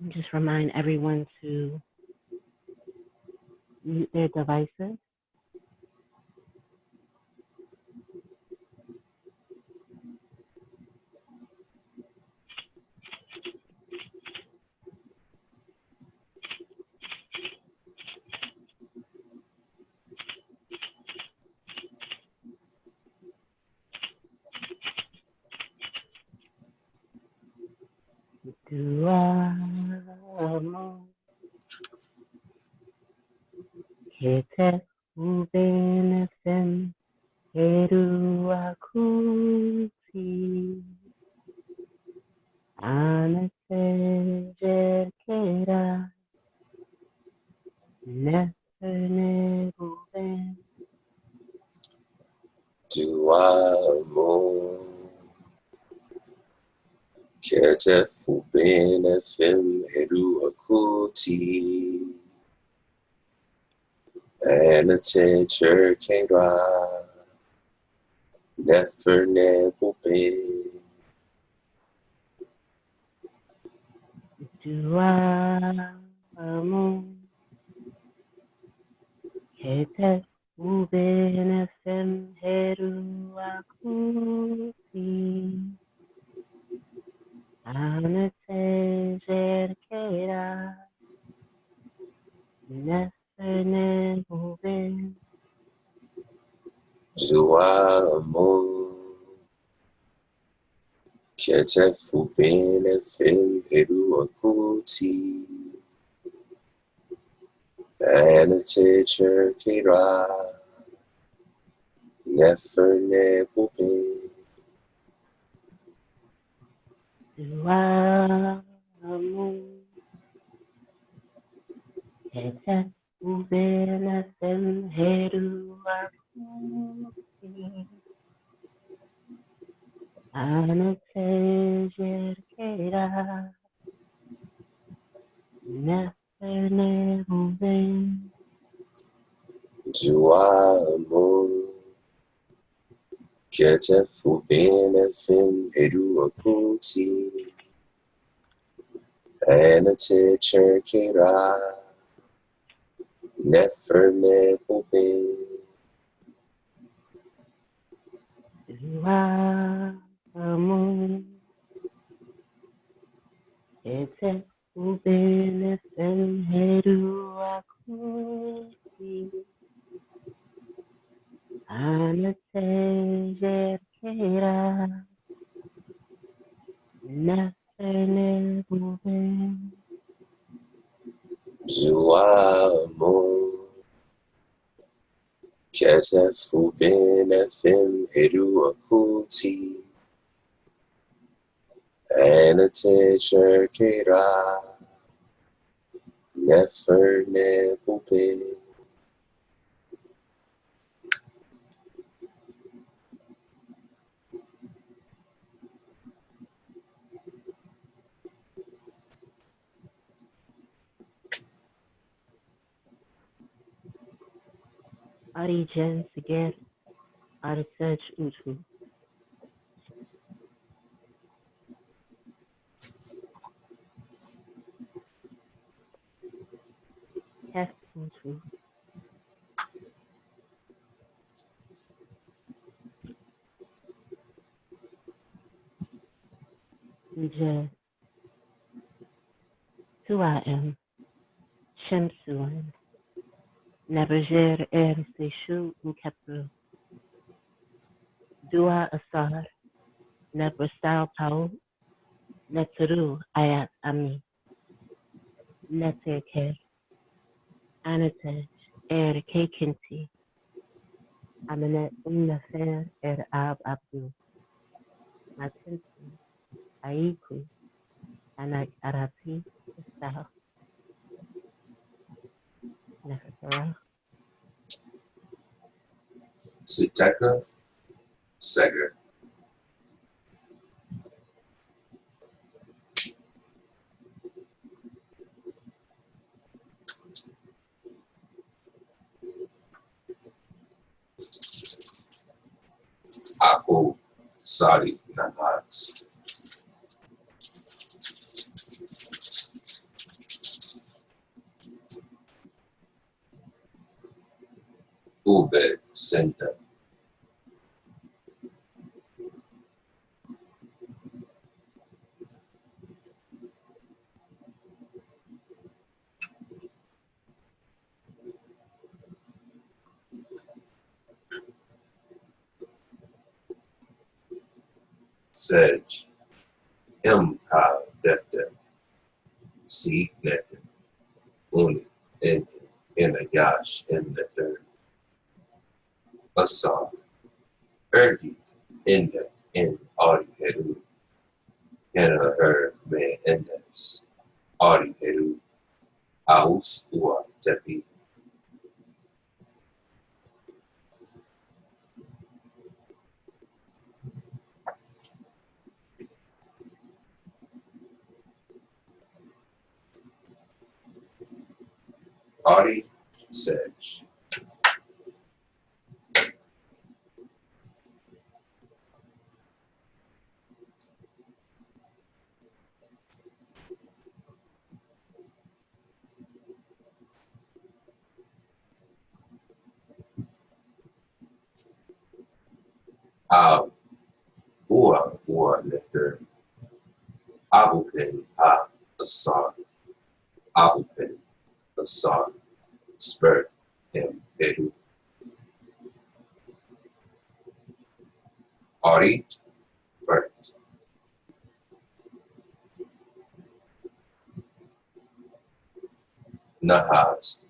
Just remind everyone to mute their devices. Duamo que te ubenefem Eruakuti Anasejerkera Neferneruben Duamo Ketefubinefim Eruakuti Anasejerkera Neferneruben Duamo que te ubenefem Eruakuti Anasejerkera Neferneruben Duamo Ketefubinefim Eruakuti Anasejerkera Neferneruben Duamo que te ubenefem Eruakuti Anasejerkera Neferneruben Duamo Ketefubinefim Eruakuti Anasejerkera Neferneruben Duamo que te ubenefem Eruakuti Anasejerkera Neferneruben Duamo Ketefubinefim Eruakuti Anasejerkera Neferneruben Arijen Siger Arsej Utu Kef Utu Je Tuaem Shemsuan Neberjer Seshu Nkepru Dua Asar Nebersal Pau Neturu Ayat Ami Neteker Anatej Kekinti Aminet Nafer Ab Abdu Matinti Aiku Anak Arapi Style Nefertara Siteka Seger Ako Sari Namas ube senda. Sedge, Ka defte, si nete, uni, in a yash, in the third, Asar, Ergit, in Audi Heru, Hena her me index, Audi Heru, Aus ua tepi, Audi Sedge, Ab, ua nectar, Abupen, Asar, Abupen, Asar, Spirit, Heru, Audi, Bert, Nahas,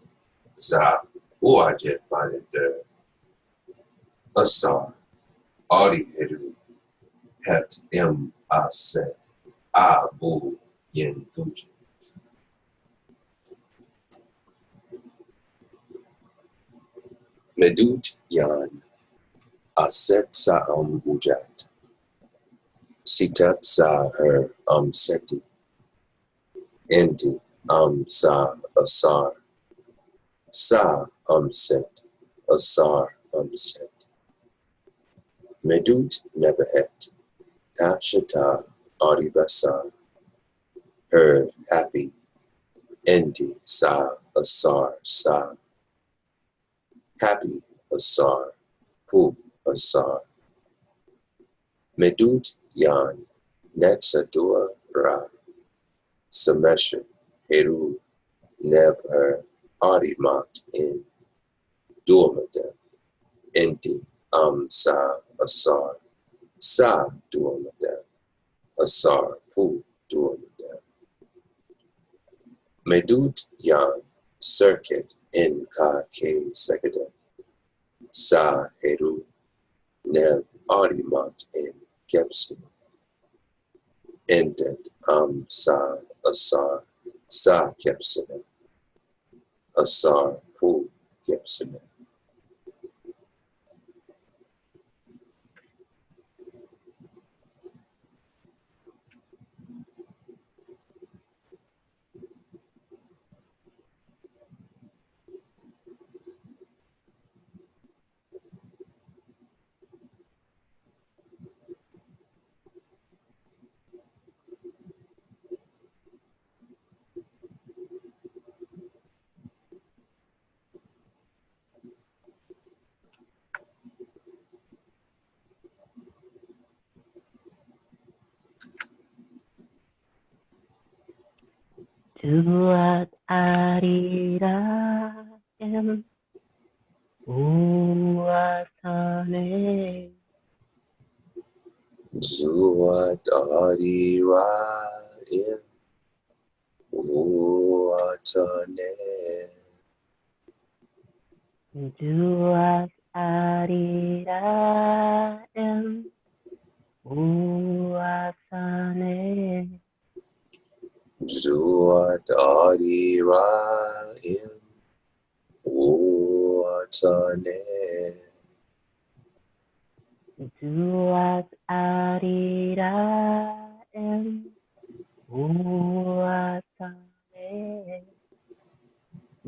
Za, Uajet Manager, Asar, Audi Heru, Het Aset, Abu Yen Duji, Medut Yan, Aset Sa Bujat, Sitat Sa Her Seti, Endi Sa Asar, Sa Set, Asar Set, Medut Nebahet, Tapshata Adibasa, Heard Happy, Endi Sa Asar Sa, Happy Asar, Pu Asar, Medut Yan, Netsadua Ra, Samesha, Heru, Neb Her, Adimat in Duamadev, Endi Sa Asar, Sa Duamadev, Asar Pu Duamadev, Medut Yan, Circuit in Ka Ke Sekadev, Sa Heru, Neb Adimat in Gepsi, Ended Sa Asar, Sa Gepsine, Asar Pu Gepsine. Duat arira em uasane. Zuat Adira in Vuatane. Duat arira em uasane. Zuat Adira in Vuatane. Duat arira em uasane.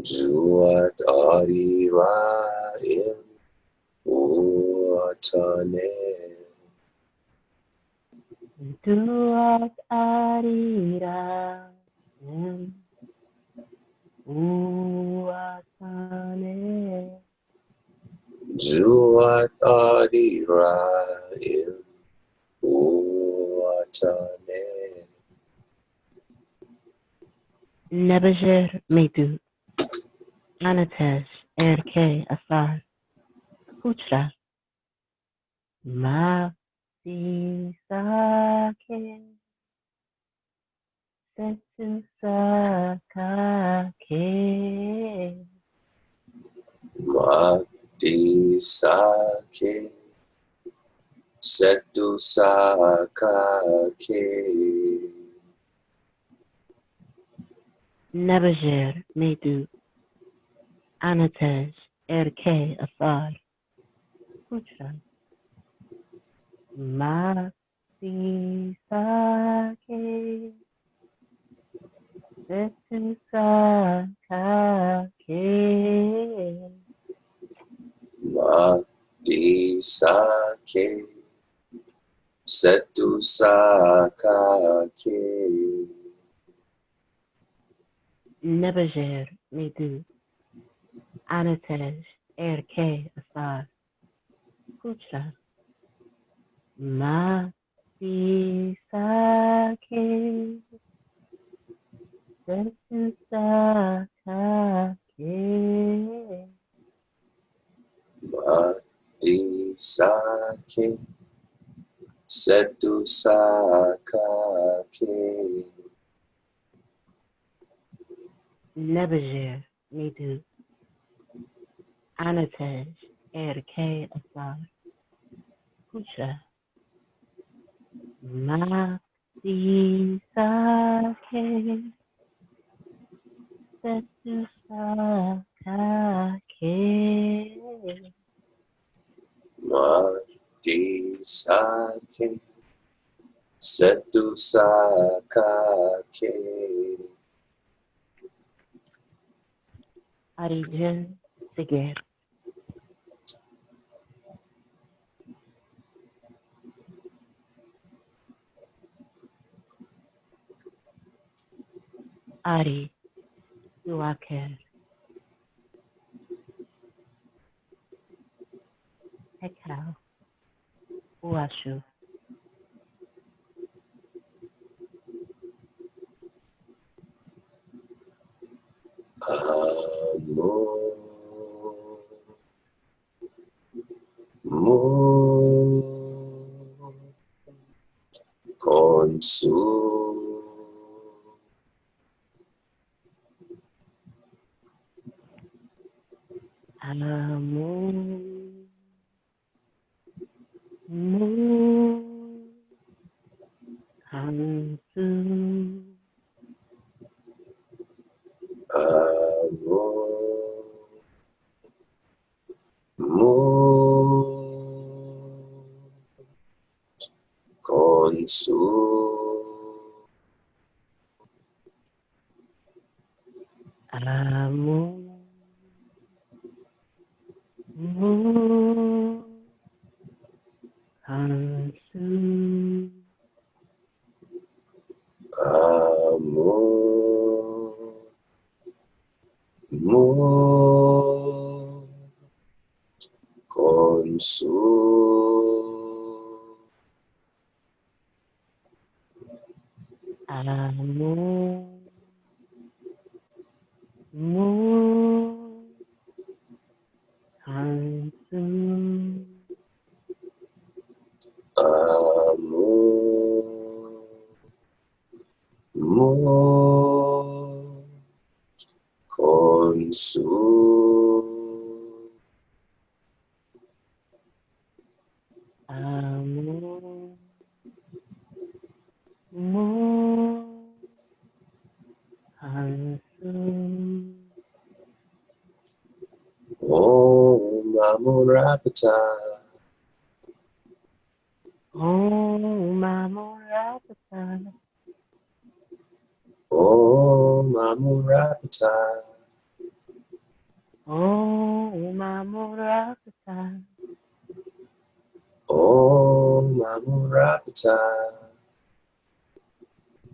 Zuat Adira in Vuatane. Duat arira em uasane. Juat adiraim uatane. Nebajer Medu Anatesh Erke Asar Putra Mati Sake Setu Sakake Mati sake setu sakake. Nebajer Medu Anatesh Erke Asar Putra Mati Sake Setu Sakake Mati sake setu sakake. Nebajer Medu Anatesh Erke Asar Putra Mati Sake Setu Sakake Mati sake setu sakake. Nebajer Medu Anatesh Erke Asar Putra Mati Sake Setu Sakake Mati sake setu sakake. Arijen Siger Ari Uaker Hekau Uashu Amo mo konsu Amu Mu Kansu amo mo konsu Amu Mu Kansu amo mo konsu Amu Mu Kansu amo mo konsu Amu Mu Kansu Om Amorapata Om Amorapata Om Amorapata Om Amorapata Om Amorapata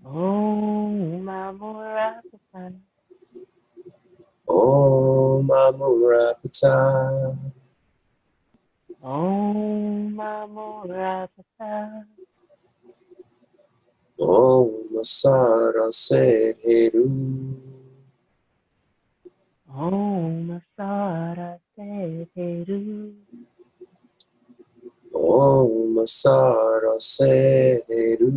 Om Amorapata Om Amorapata Om Amorapata. Om Sara Seheru. Om Sara Seheru. Om Sara Seheru.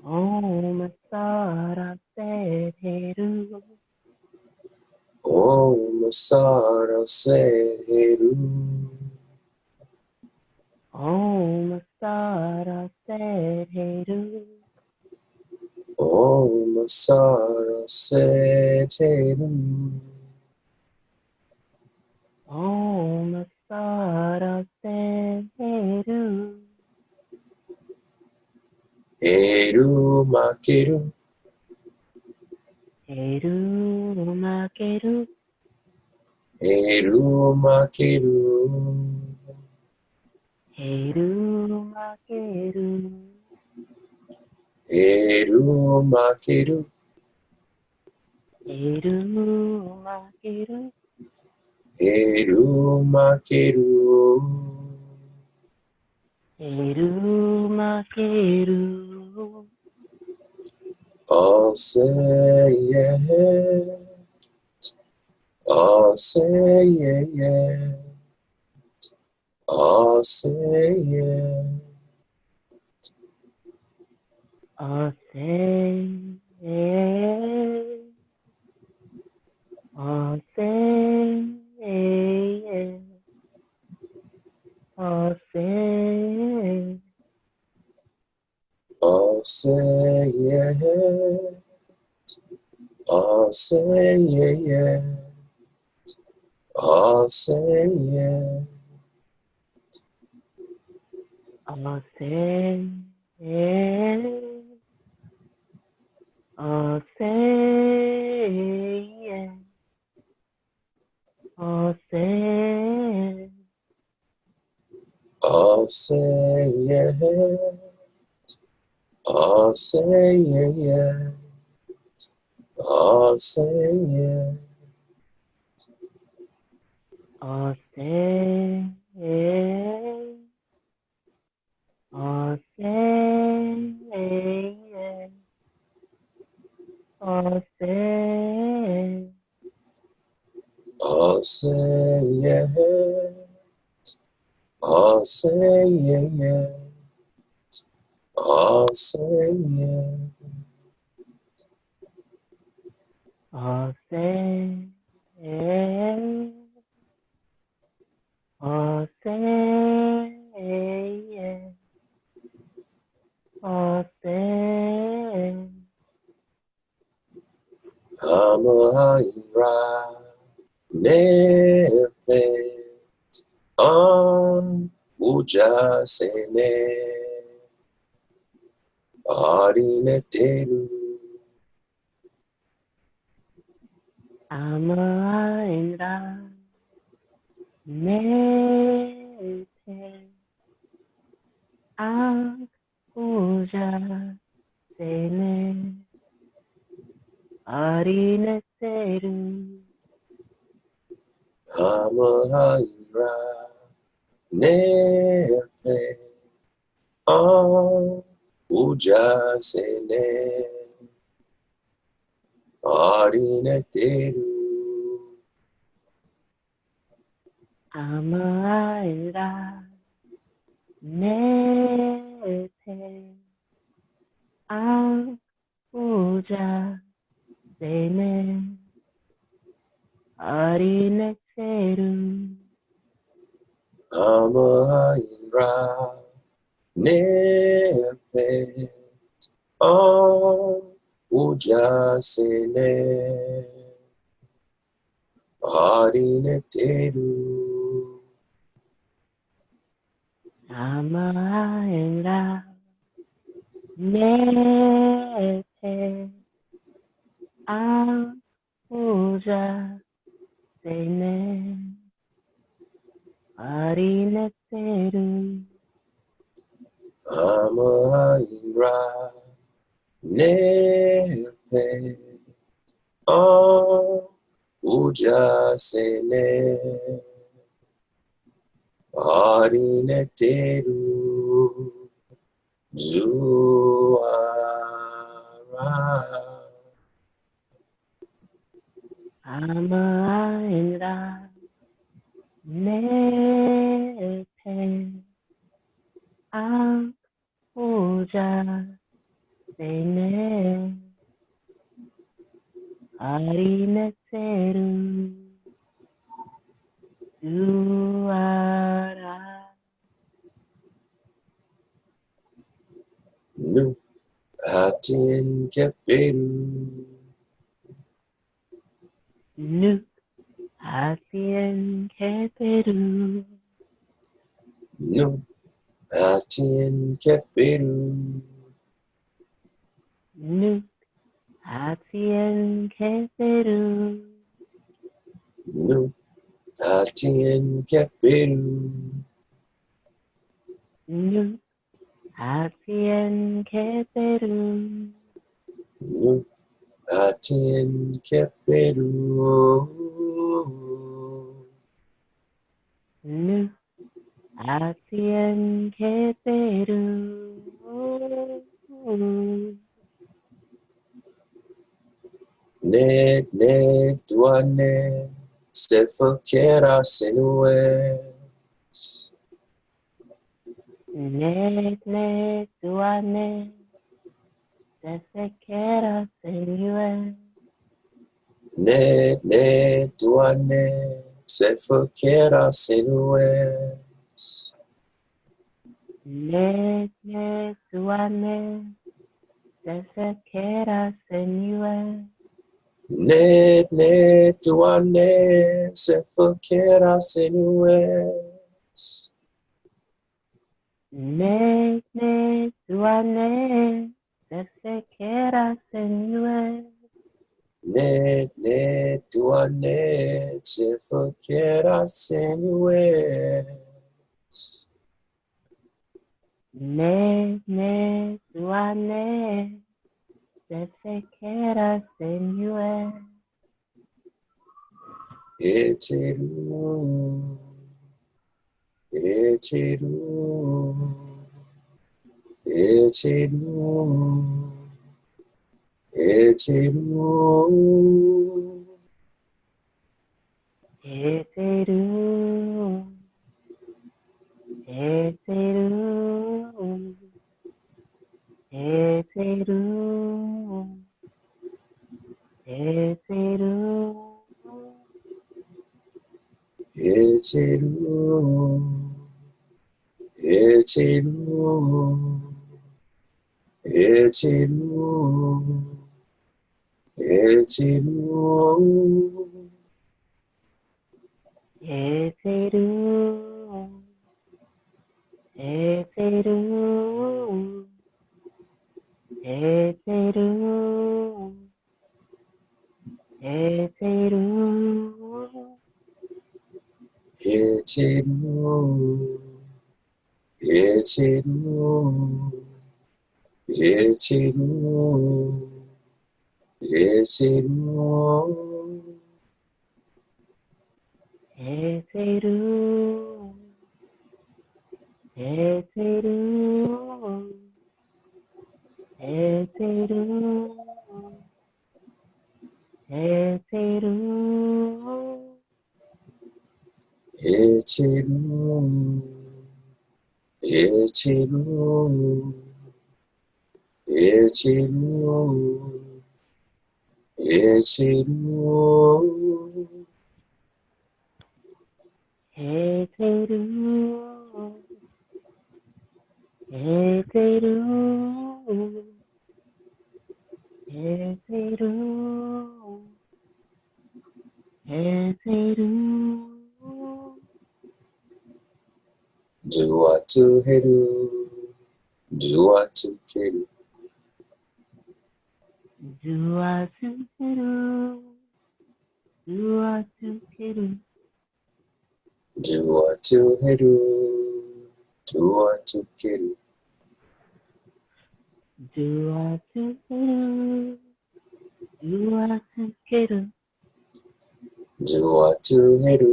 Om Sara Seheru. Om Sara Seheru. Om Sara Seheru. Om Sara Seheru. Om Sara Seheru. Eru Makeru. Heru Makeru. Eru Makeru. Heru Makeru. Eru Makeru. Heru Makeru. Eru Makeru. Heru Makeru. All say yeah. All say yeah. All say yeah. All say yes. All say yes. All say All say yeah. All say yeah. All say yeah. all say yes. All say yes. All say All say yeah. All say yeah. All say yeah. all say yes. All say yes. All say All say yeah. All say yeah. All say yeah. all say yes. All say yes. All say Amahinra nepe ujasene arineteru Amainda Mete Akuja Sene Arine Seru Amahinra nepe ujasene arineteru Amainda Mete Akuja Sene Arine Seru Amahinra nepe ujasene arineteru Amainda Mete Akuja Sene Arine Seru Amahinra nepe ujasene ありねてる。ずあら。아마인라 내테 아보자 세네 아리네테루 두아라 Nu atin keperu. 누 아티엔 케페루 Nu atin keperu. 누 아티엔 케페루 Nu atin keperu. 누 아티엔 케페루 Nu atin keperu. 누 아티엔 케페루 Ne tuane se făchera senues. 네네 두아네 데세케라 세뉴에 Ne tuane se făchera senues. 네네 두아네 데세케라 세뉴에 Ne tuane se făchera senues. 네네 두아네 데세케라 세뉴에 Ne tuane se făchera senues. 네네 두아네 데세케라 세뉴에 Eteru, eteru, eteru, eteru, 에테루 에테루 에테루 에테루 eteru, eteru, eteru, eteru, 에테루 에테루 에테루 에테루 eteru, eteru, eteru, eteru. 에테루 에테루 에테루 에테루 Echiru, Echiru, Echiru, Echiru, 에테루 에테루 에테루 에테루 Duatu Heru, Duatu Keru, 주아스케루 주아스케루 Duatu Heru, Duatu Keru, 주아스케루 주아스케루 Duatu Heru,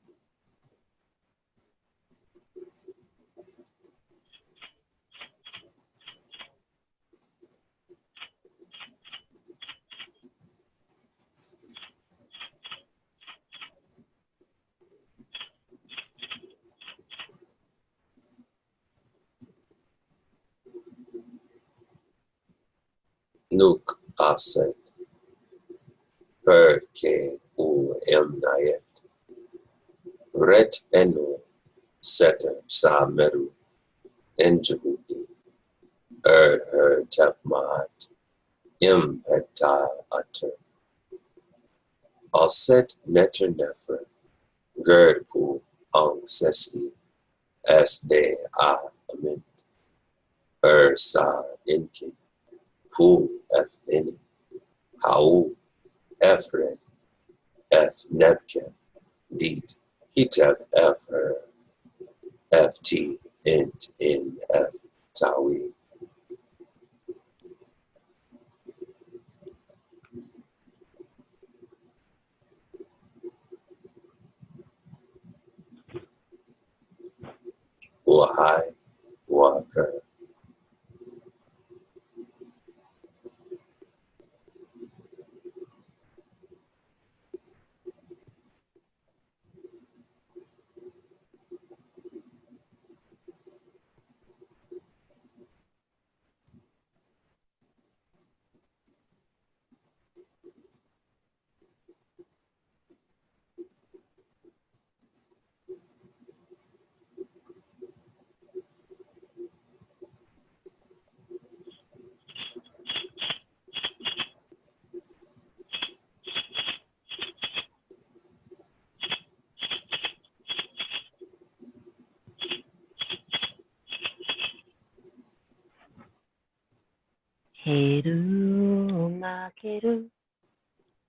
Aset, Perke U Emnayet, Ret Enu, Seter Sameru, Enjehudi, Her Tapmat, Impeta Utter, Aset Neter Nefer, Gerdpu Ang Sesi, Asde A Amin, Sa Inki, Pu F Ini, Hau Efred, F Nebken, Deet, Hitep F Her, FT Int in F Tawi. Wahai Waker. Heru makeru,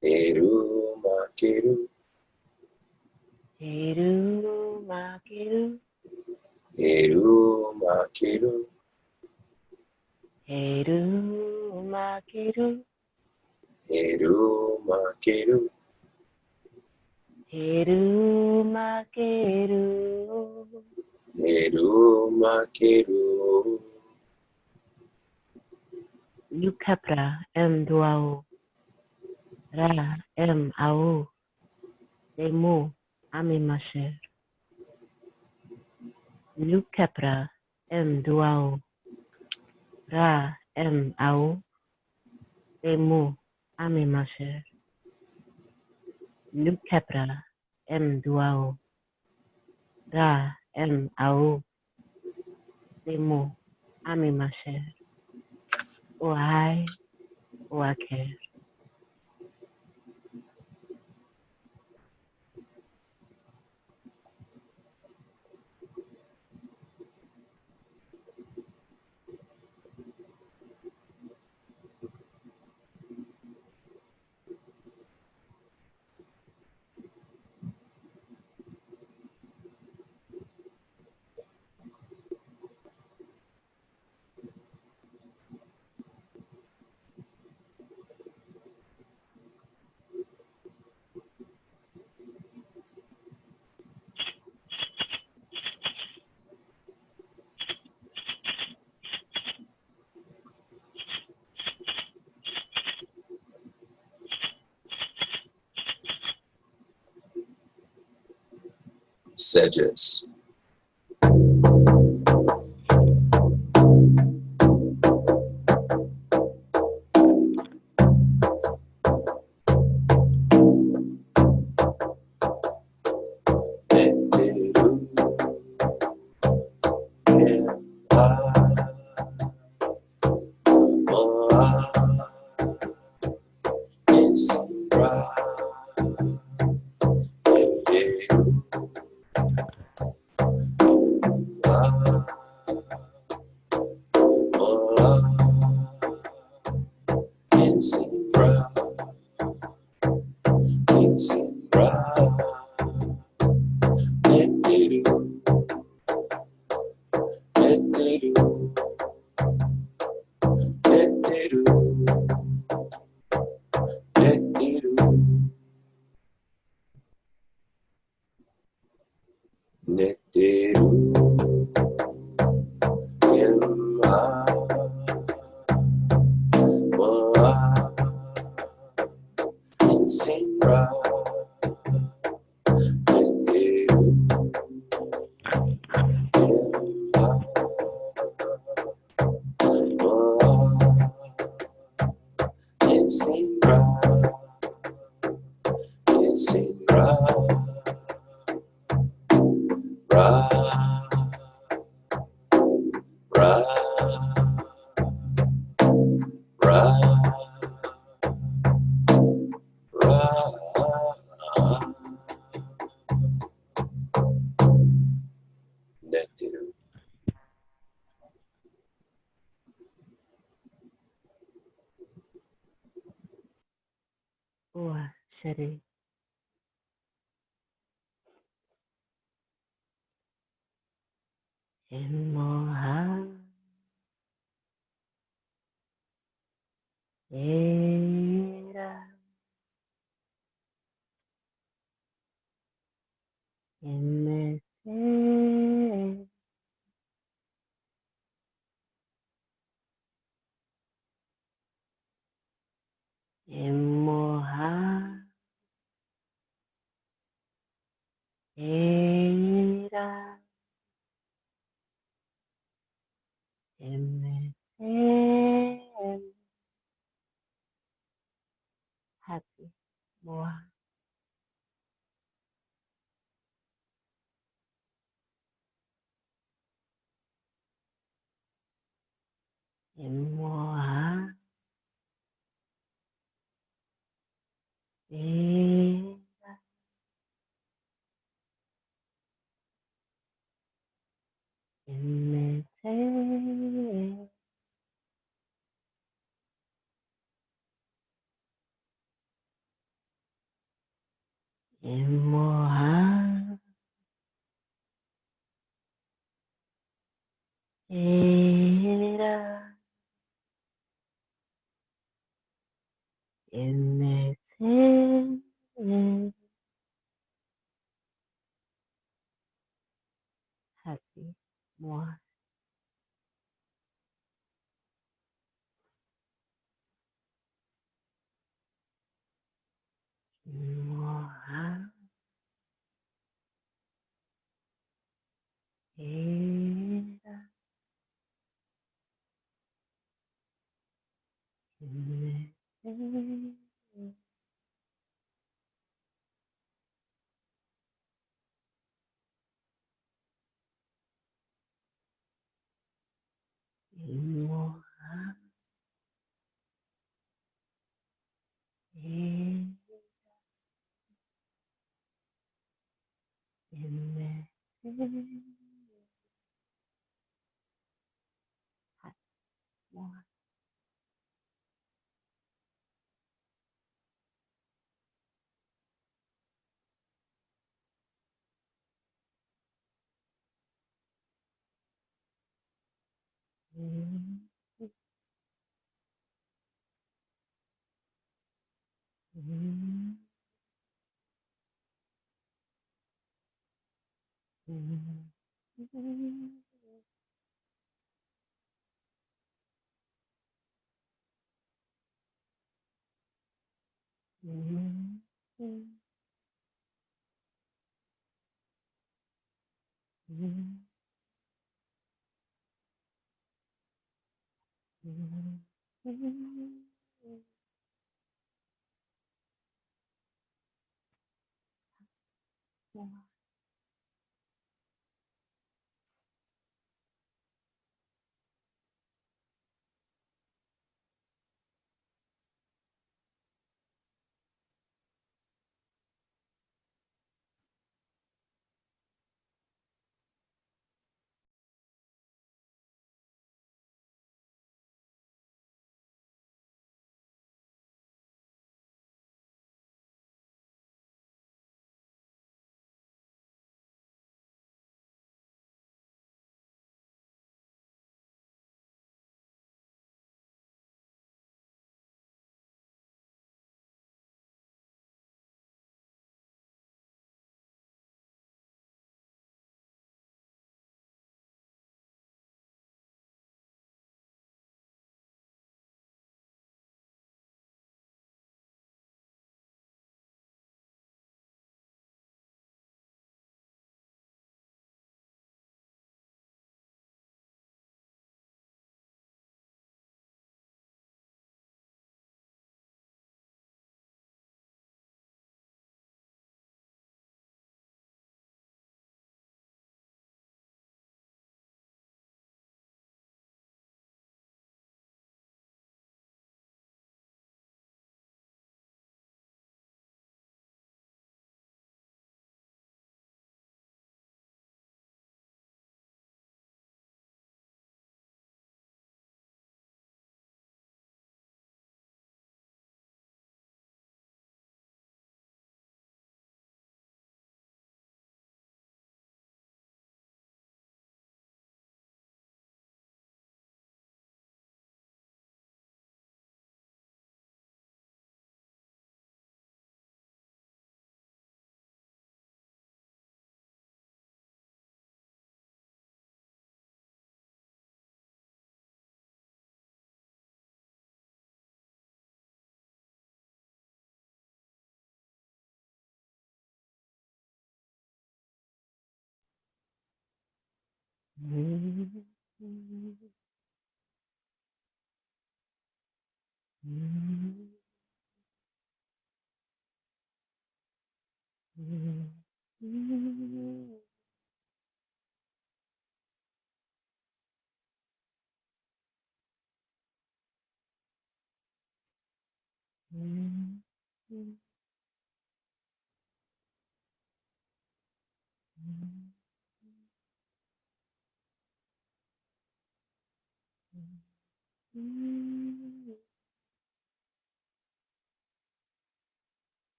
Eru Makeru, heru makeru, Eru Makeru, heru makeru, Eru Makeru, heru makeru. Eru Makeru, Yukapra em duao, ra em au, demu ami masher. Yukapra em duao, ra em au, demu ami masher. Yukapra em duao, ra em au, demu ami masher. Oai, oaker. Sedges, Enderu, Isra, Enderu, Isra, Isra, Enderu, Enderu, Enderu, Enderu, Neteru, Emma, Moa, Isra, Neteru, Emma, Moa, Ua Shari. Emoha. Era. Emese. Emoha. Era. Emese. Happy. Moa. Emoha. Era. Emese. Emoha. Era. Emese. Happy. Moa. Moa. Era. Emese. Emoha. Era. Emese. Happy. Moa.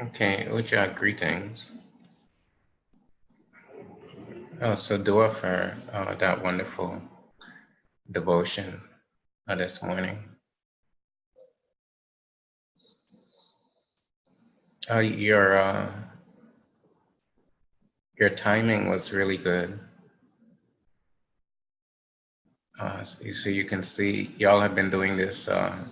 Okay, Uja, greetings. So Dua for that wonderful devotion this morning. Your timing was really good. So you can see y'all have been doing this a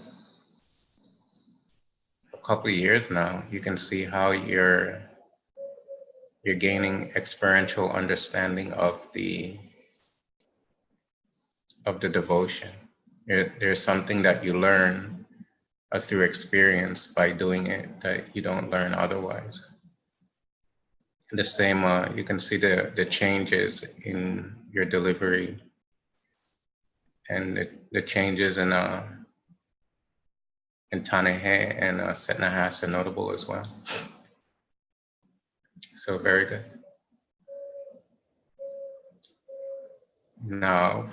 couple of years now. You can see how you're gaining experiential understanding of the devotion. There's something that you learn through experience by doing it that you don't learn otherwise. The same, you can see the changes in your delivery and the changes in Tanahe and Setnahas are notable as well. So very good. Now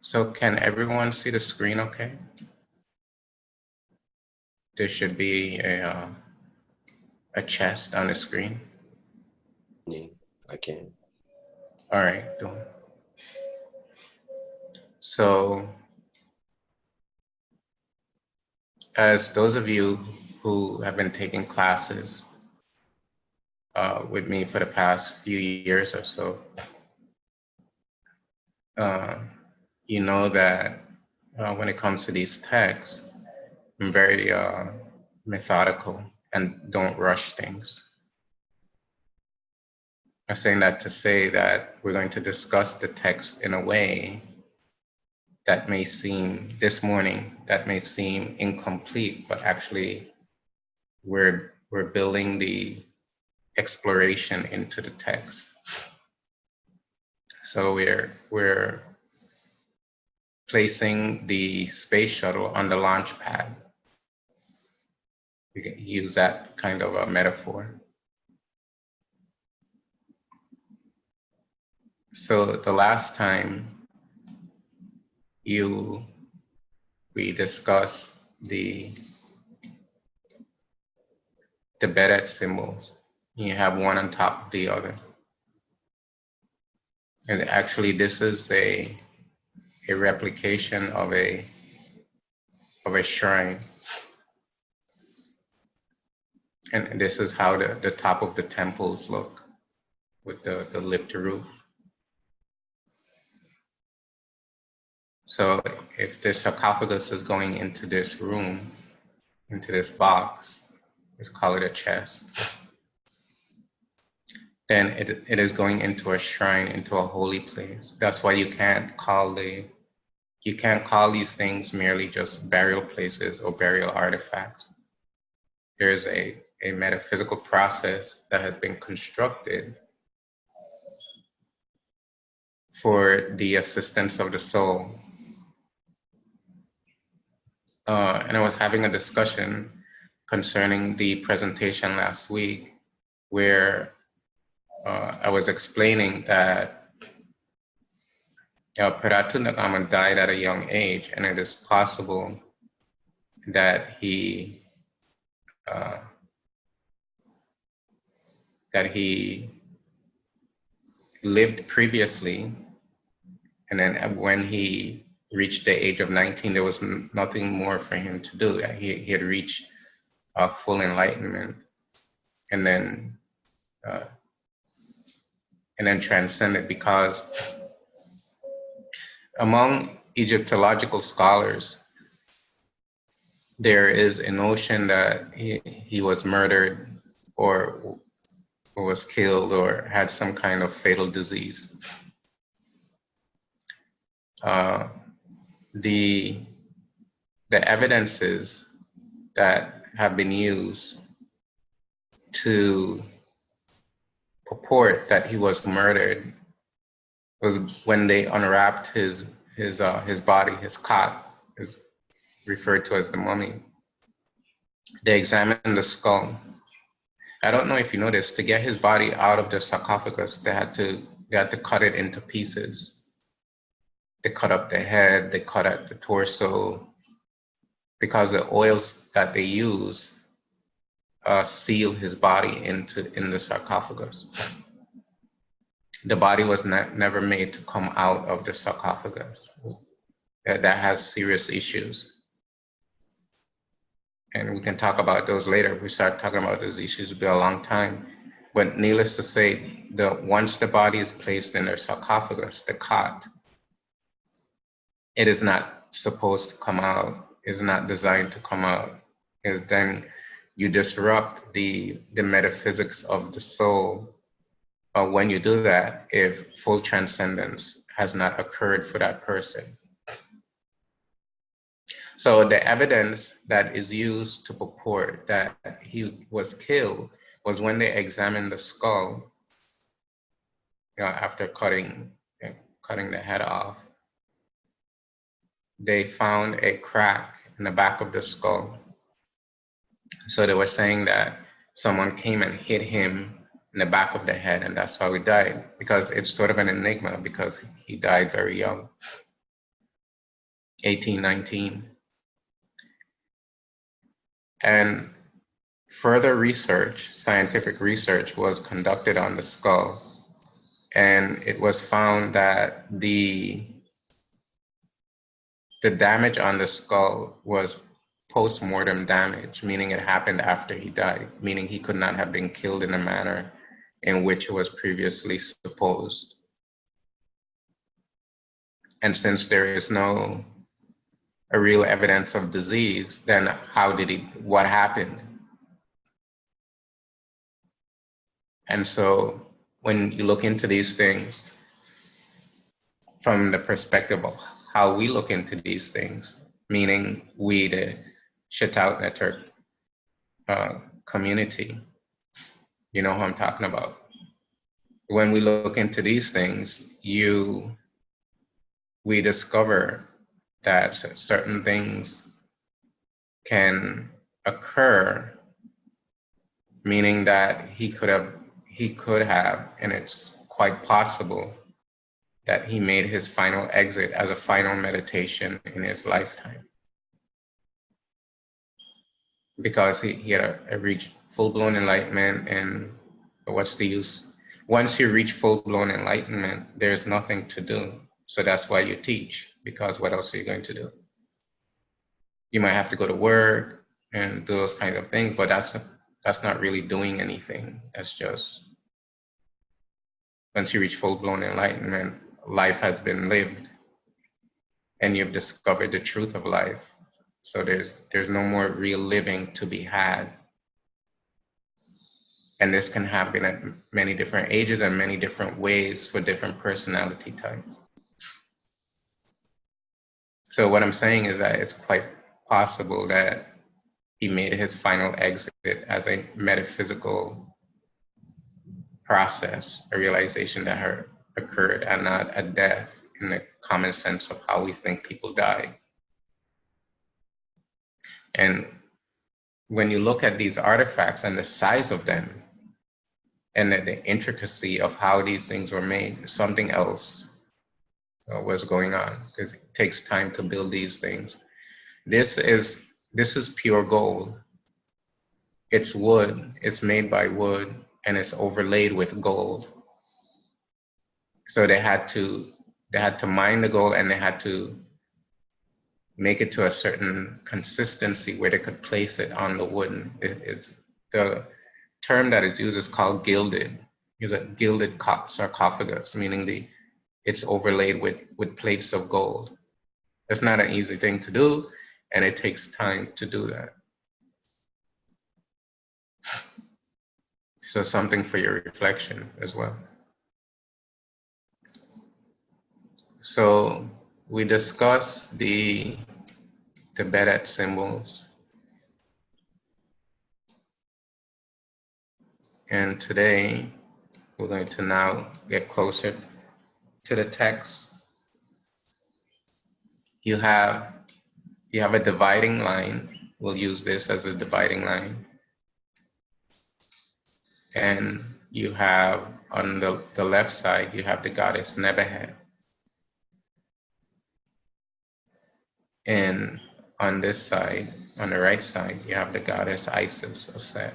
so can everyone see the screen okay? There should be a chest on the screen. Yeah, I can. All right, done. So as those of you who have been taking classes with me for the past few years or so, you know that when it comes to these texts, I'm very methodical and don't rush things. I'm saying that to say that we're going to discuss the text in a way that may seem, this morning, that may seem incomplete, but actually we're building the exploration into the text. So we're placing the space shuttle on the launch pad. We can use that kind of a metaphor. So the last time we discussed the Beret symbols. You have one on top of the other. And actually this is a replication of a shrine. And this is how the top of the temples look with the lipped roof. So if the sarcophagus is going into this room, into this box, let's call it a chest, then it is going into a shrine, into a holy place. That's why you can't call these things merely just burial places or burial artifacts. There's a metaphysical process that has been constructed for the assistance of the soul. And I was having a discussion concerning the presentation last week where I was explaining that Pratundagama died at a young age, and it is possible that he lived previously, and then when he reached the age of 19, there was nothing more for him to do. He had reached full enlightenment, and then transcended, because among Egyptological scholars, there is a notion that he was murdered or was killed or had some kind of fatal disease. The evidences that have been used to purport that he was murdered was when they unwrapped his body, his cot, is referred to as the mummy. They examined the skull. I don't know if you noticed, to get his body out of the sarcophagus, they had to cut it into pieces. They cut up the head, they cut out the torso, because the oils that they use seal his body in the sarcophagus. The body was never made to come out of the sarcophagus. That has serious issues. And we can talk about those later. If we start talking about those issues, it'll be a long time. But needless to say, once the body is placed in the sarcophagus, the cot, it is not supposed to come out. It's not designed to come out. Is then you disrupt the metaphysics of the soul when you do that, if full transcendence has not occurred for that person. So the evidence that is used to purport that he was killed was when they examined the skull after cutting the head off. They found a crack in the back of the skull. So they were saying that someone came and hit him in the back of the head, and that's how he died, because it's sort of an enigma, because he died very young, 18, 19. And further research, scientific research, was conducted on the skull, and it was found that the damage on the skull was post-mortem damage, meaning it happened after he died, meaning he could not have been killed in a manner in which it was previously supposed. And since there is no a real evidence of disease, then what happened? And so when you look into these things from the perspective of how we look into these things, meaning we, the Shaitan Network community, you know who I'm talking about. When we look into these things, we discover that certain things can occur, meaning that he could have, and it's quite possible that he made his final exit as a final meditation in his lifetime, because he had reached full-blown enlightenment. And what's the use? Once you reach full-blown enlightenment, there's nothing to do. So that's why you teach, because what else are you going to do? You might have to go to work and do those kind of things, but that's not really doing anything. That's just, once you reach full-blown enlightenment, life has been lived. and you've discovered the truth of life. So there's no more real living to be had. And this can happen at many different ages and many different ways for different personality types. So what I'm saying is that it's quite possible that he made his final exit as a metaphysical process, a realization that occurred and not a death in the common sense of how we think people die. And when you look at these artifacts and the size of them and the intricacy of how these things were made, something else was going on, because it takes time to build these things. This is pure gold. It's wood, it's made by wood, and it's overlaid with gold. So they had to mine the gold, and they had to make it to a certain consistency where they could place it on the wooden. It's the term that is used is called gilded. It's a gilded sarcophagus, meaning it's overlaid with plates of gold. It's not an easy thing to do, and it takes time to do that. So something for your reflection as well. So we discussed the Tibetan symbols. And today we're going to now get closer to the text. You have a dividing line. We'll use this as a dividing line. And you have on the left side, you have the goddess Nebuchadnezzar. And on this side, on the right side, you have the goddess Isis or Set.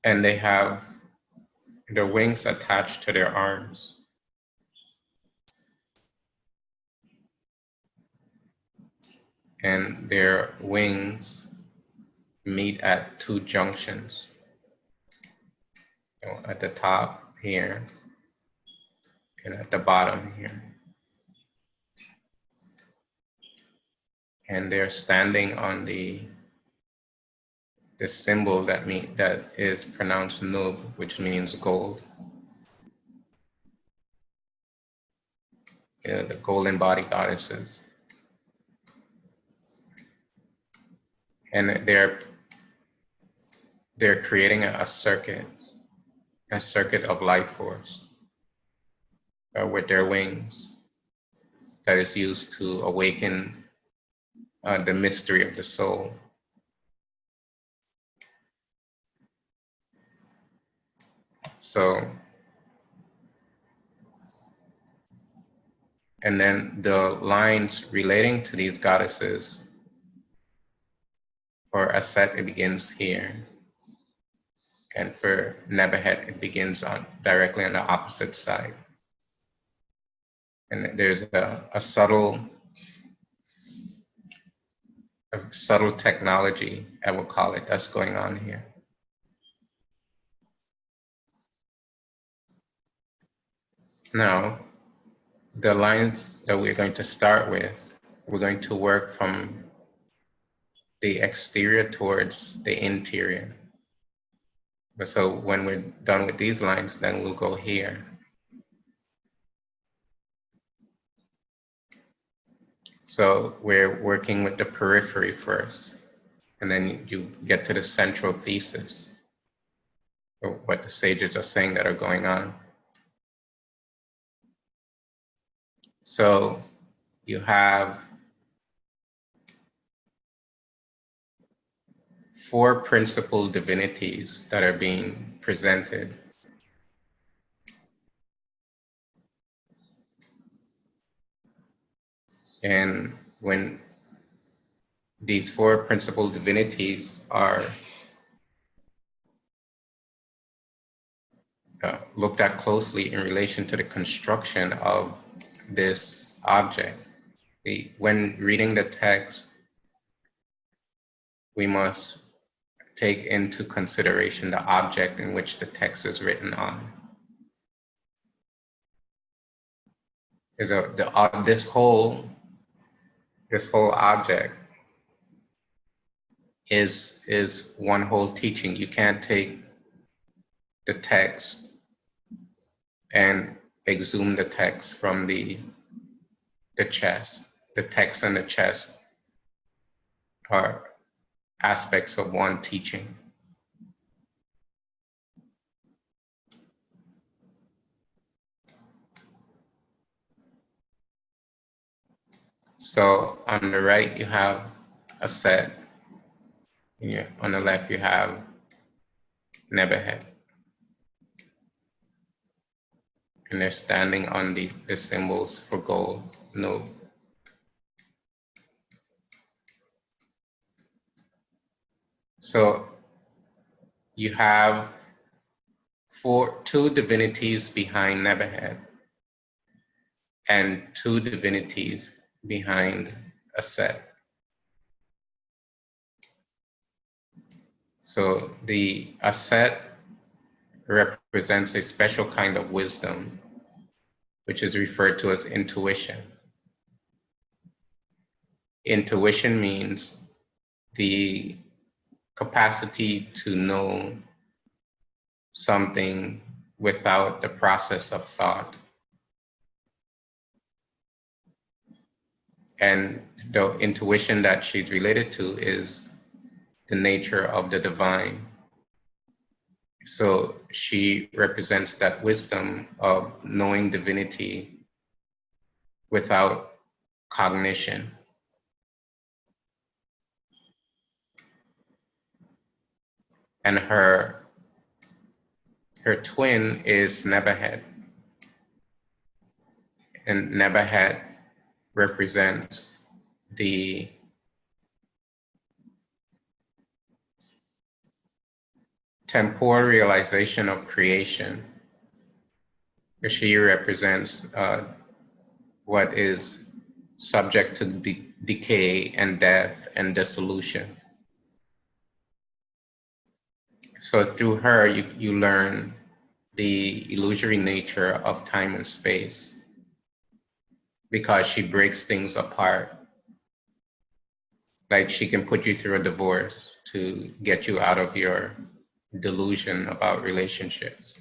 And they have their wings attached to their arms. And their wings meet at two junctions. So at the top here and at the bottom here. And they're standing on the symbol that is pronounced Nub, which means gold. The golden body goddesses. And they're creating a circuit of life force with their wings that is used to awaken the mystery of the soul. So, and then the lines relating to these goddesses, for Aset, it begins here. And for Nebuchadnezzar, it begins directly on the opposite side. And there's a subtle technology, I will call it, that's going on here. Now, the lines that we're going to start with, we're going to work from the exterior towards the interior. So when we're done with these lines, then we'll go here. So we're working with the periphery first, and then you get to the central thesis, or what the sages are saying that are going on. So you have 4 principal divinities that are being presented. And when these 4 principal divinities are looked at closely in relation to the construction of this object, when reading the text, we must take into consideration the object in which the text is written on. is this whole object is one whole teaching. You can't take the text and exhume the text from the chest. The text and the chest are aspects of one teaching. So on the right you have a set, and on the left you have Nebuchadnezzar, and they're standing on the symbols for gold. No. So you have two divinities behind Nebuchadnezzar and two divinities behind a set. So the Aset represents a special kind of wisdom, which is referred to as intuition. Intuition means the capacity to know something without the process of thought. And the intuition that she's related to is the nature of the divine. So she represents that wisdom of knowing divinity without cognition. And her twin is Nebuchadnezzar. And Nebuchadnezzar represents the temporal realization of creation. She represents what is subject to decay and death and dissolution. So through her, you learn the illusory nature of time and space, because she breaks things apart. Like she can put you through a divorce to get you out of your delusion about relationships.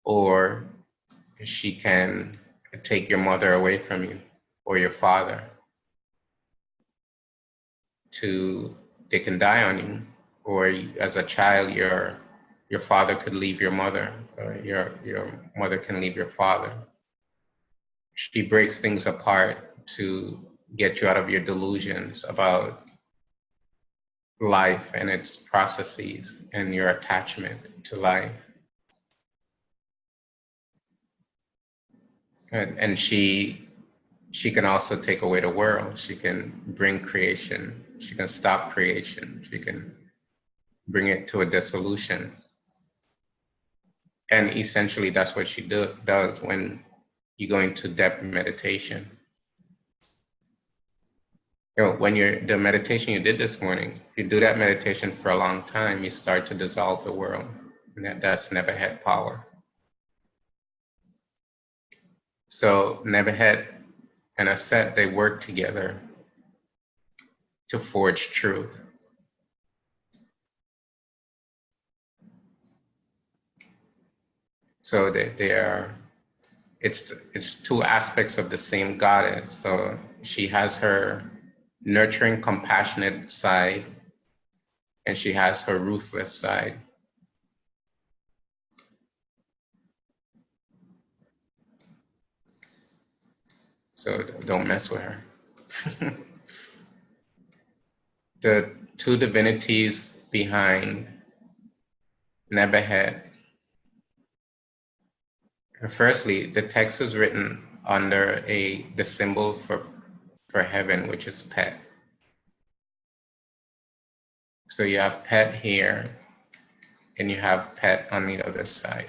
Or she can take your mother away from you, or your father. They can die on you. Or as a child, your father could leave your mother, or your mother can leave your father. She breaks things apart to get you out of your delusions about life and its processes and your attachment to life. And she can also take away the world. She can bring creation. She can stop creation. She can bring it to a dissolution. And essentially that's what she does when you go into depth meditation. When the meditation you did this morning, if you do that meditation for a long time, you start to dissolve the world. And that's Nebuchadnezzar power. So Nebuchadnezzar and Aset, they work together to forge truth. So it's two aspects of the same goddess. So she has her nurturing, compassionate side, and she has her ruthless side. So don't mess with her. The two divinities behind Nebuchadnezzar. Firstly, the text is written under the symbol for heaven, which is Pet. So you have Pet here, and you have Pet on the other side.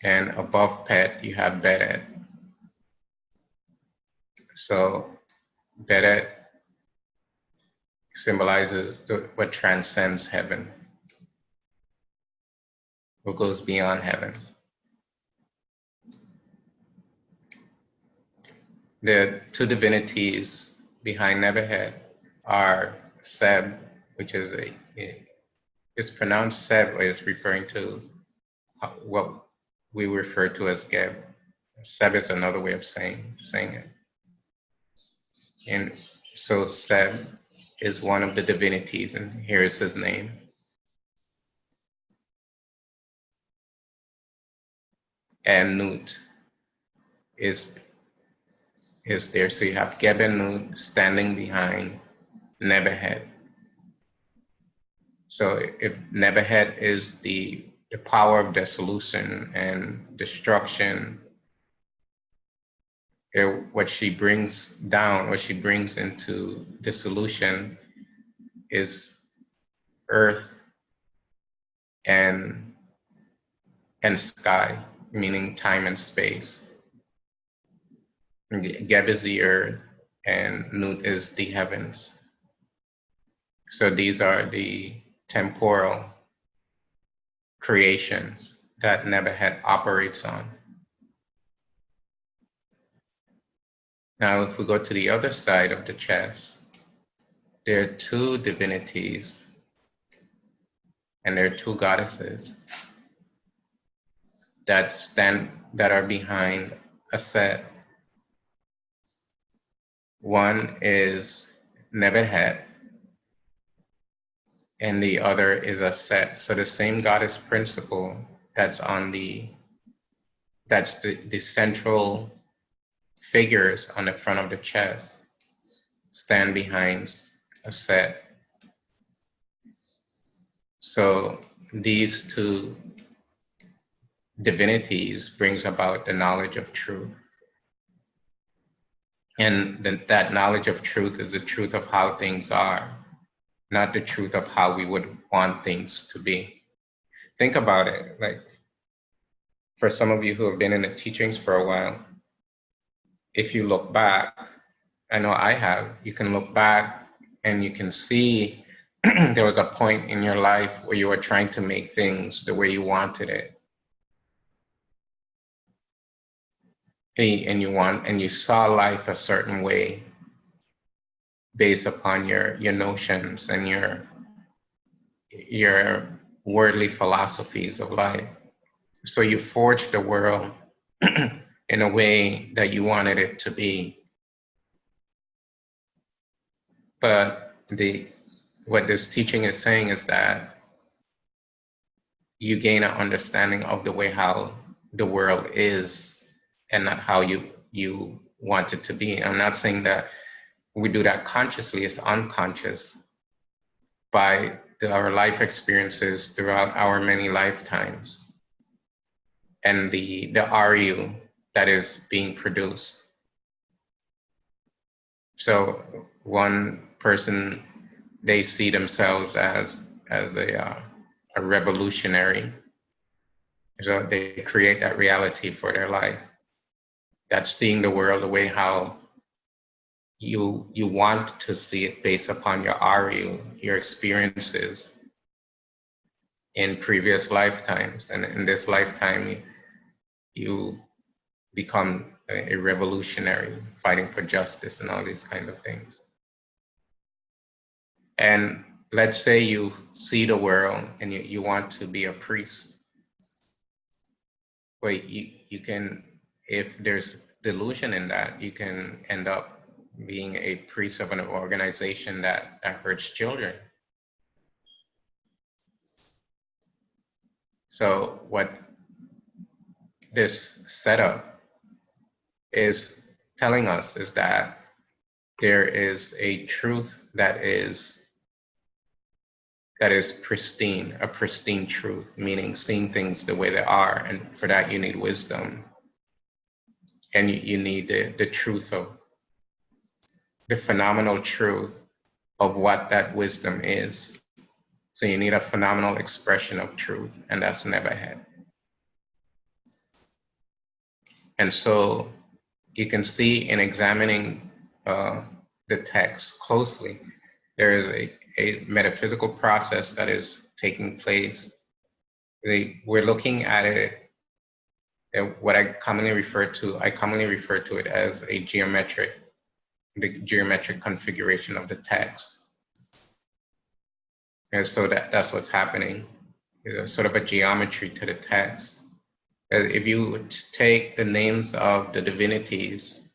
And above Pet, you have Beret. So Beret symbolizes what transcends heaven. what goes beyond heaven. The two divinities behind Nebuchadnezzar are Seb, which is it's pronounced Seb, but it's referring to what we refer to as Geb. Seb is another way of saying it. And so Seb is one of the divinities, and here is his name. And Nut is there. So you have Geb and Nut standing behind Nebuchadnezzar. So if Nebuchadnezzar is the power of dissolution and destruction, what she brings down, what she brings into dissolution is earth and sky, meaning time and space. Geb is the earth and Nut is the heavens. So these are the temporal creations that Nebuchadnezzar operates on. Now, if we go to the other side of the chess, there are two divinities and there are two goddesses that are behind a set. One is Nebuchadnezzar and the other is a set. So the same goddess principle that's the central figures on the front of the chess stand behind a set. So these two divinities brings about the knowledge of truth. And that knowledge of truth is the truth of how things are, not the truth of how we would want things to be. Think about it, like for some of you who have been in the teachings for a while, if you look back, I know I have, you can look back and you can see there was a point in your life where you were trying to make things the way you wanted it. And you saw life a certain way based upon your notions and your worldly philosophies of life. So you forged the world in a way that you wanted it to be. But what this teaching is saying is that you gain an understanding of the way how the world is and not how you want it to be. I'm not saying that we do that consciously, it's unconscious by our life experiences throughout our many lifetimes and the RU that is being produced. So one person, they see themselves as a revolutionary. So they create that reality for their life. That's seeing the world the way how you want to see it based upon your RU, your experiences in previous lifetimes. And in this lifetime, you become a revolutionary, fighting for justice and all these kinds of things. And let's say you see the world and you want to be a priest. Well, you can, if there's delusion in that, you can end up being a priest of an organization that hurts children. So what this setup is telling us is that there is a truth that is pristine, a pristine truth, meaning seeing things the way they are. And for that, you need wisdom. And you need the truth of the phenomenal truth of what that wisdom is. So you need a phenomenal expression of truth, and that's Nebuchadnezzar. And so you can see in examining the text closely, there is a metaphysical process that is taking place we're looking at it, what I commonly refer to it as the geometric configuration of the text. And so that's what's happening. There's sort of a geometry to the text. If you would take the names of the divinities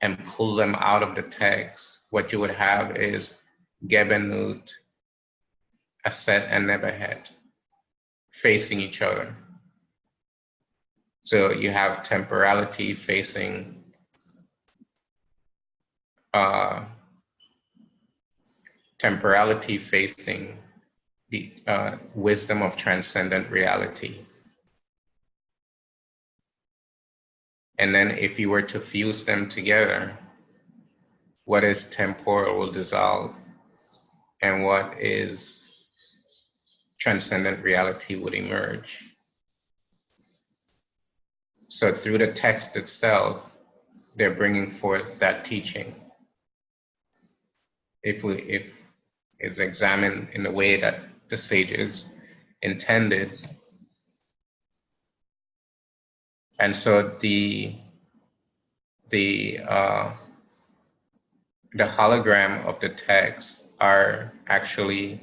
and pull them out of the text, what you would have is Gebenut, Aset, and Nebahet facing each other. So you have temporality facing the wisdom of transcendent reality. And then if you were to fuse them together, what is temporal will dissolve, and what is transcendent reality would emerge. So through the text itself, they're bringing forth that teaching. If it's examined in the way that the sages intended. And so the hologram of the text are actually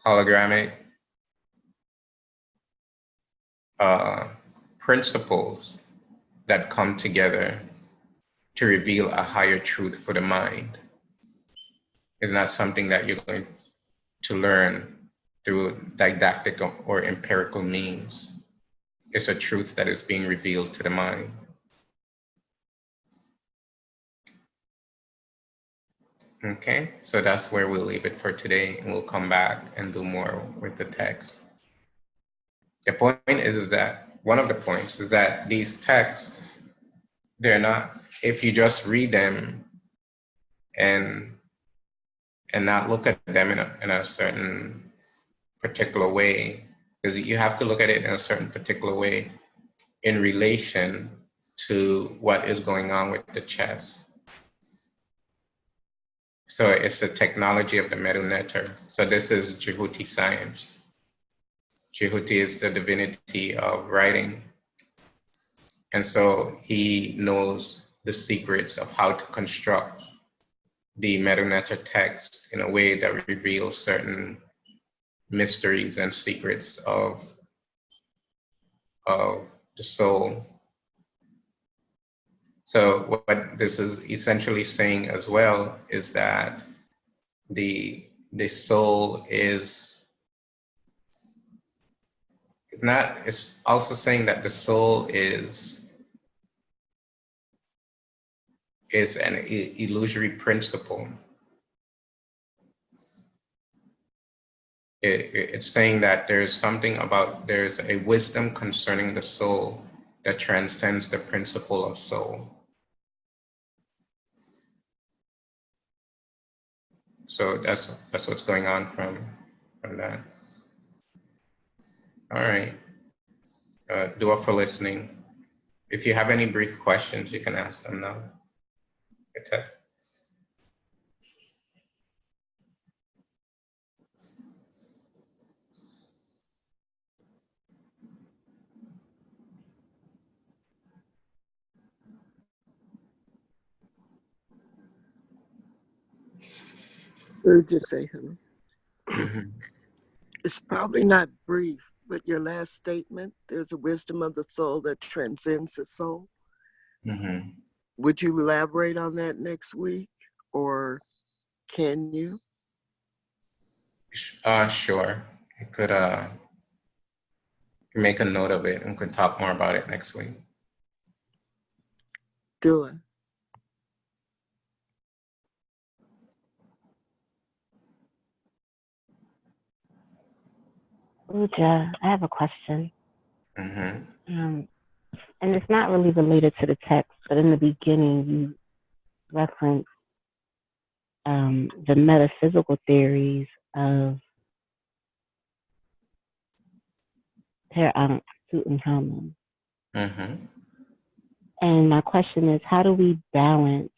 hologramic principles that come together to reveal a higher truth for the mind. It's not something that you're going to learn through didactic or empirical means. It's a truth that is being revealed to the mind. Okay, so that's where we'll leave it for today, and we'll come back and do more with the text. The point is that, one of the points is that these texts, they're not, if you just read them and not look at them in a certain particular way, because you have to look at it in a certain particular way in relation to what is going on with the chess. So it's the technology of the Meduneter. So this is Jehuti science. Jehuti is the divinity of writing. And so he knows the secrets of how to construct the Meduneter text in a way that reveals certain mysteries and secrets of the soul. So what this is essentially saying as well is that the soul is not, it's also saying that the soul is an illusory principle. It's saying that there's a wisdom concerning the soul that transcends the principle of soul. So that's what's going on from that. All right. Dua for listening. If you have any brief questions, you can ask them now. Mm-hmm. It's probably not brief, but your last statement, there's a wisdom of the soul that transcends the soul. Mm-hmm. Would you elaborate on that next week, or can you? Sure. I could make a note of it and we can talk more about it next week. Do it. Uja, I have a question. Mm-hmm. And it's not really related to the text, but in the beginning you referenced the metaphysical theories of Tutankhamun. Mm-hmm. And my question is, how do we balance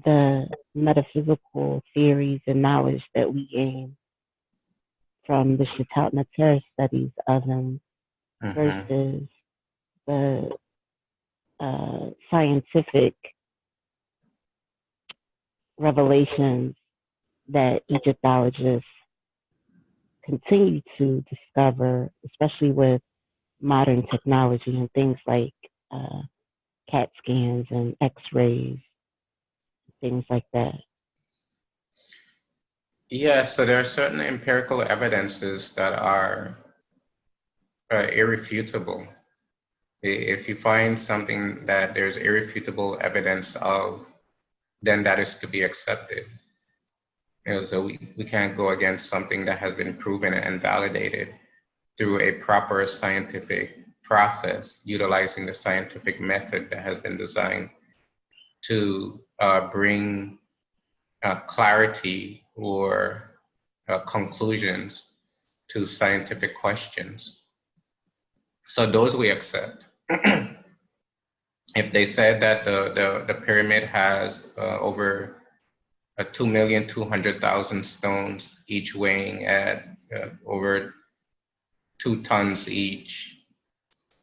the metaphysical theories and knowledge that we gain from the Shatat studies of them Mhm. versus the scientific revelations that Egyptologists continue to discover, especially with modern technology and things like CAT scans and X-rays, things like that. Yeah, so there are certain empirical evidences that are irrefutable. If you find something that there's irrefutable evidence of, then that is to be accepted. So we can't go against something that has been proven and validated through a proper scientific process, utilizing the scientific method that has been designed to bring clarity or conclusions to scientific questions. So those we accept. If they said that the pyramid has over 2,200,000 stones, each weighing at over 2 tons each,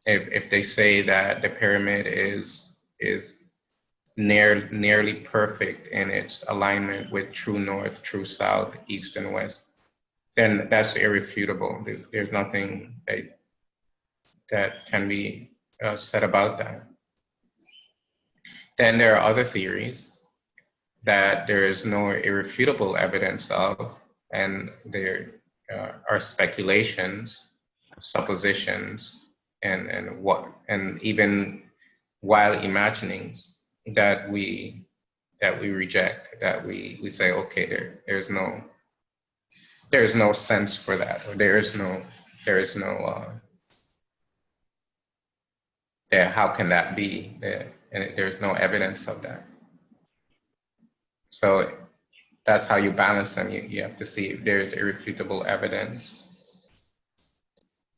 if they say that the pyramid is nearly perfect in its alignment with true north, true south, east, and west, then that's irrefutable. There's nothing that can be said about that. Then there are other theories that there is no irrefutable evidence of, and there are speculations, suppositions, and even wild imaginings that we reject, that we say, okay, there's no sense for that, or there is no there, how can that be? And there's no evidence of that. So that's how you balance them. You have to see if there's irrefutable evidence.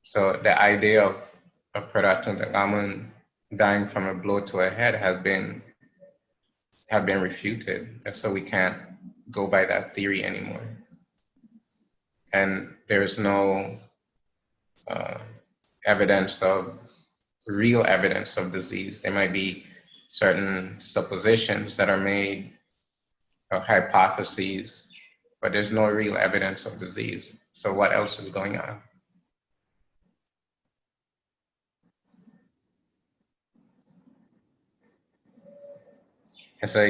So the idea of Predatun Gamun dying from a blow to a head have been refuted. And so we can't go by that theory anymore. And there's no real evidence of disease. There might be certain suppositions that are made, or hypotheses, but there's no real evidence of disease. So what else is going on? And so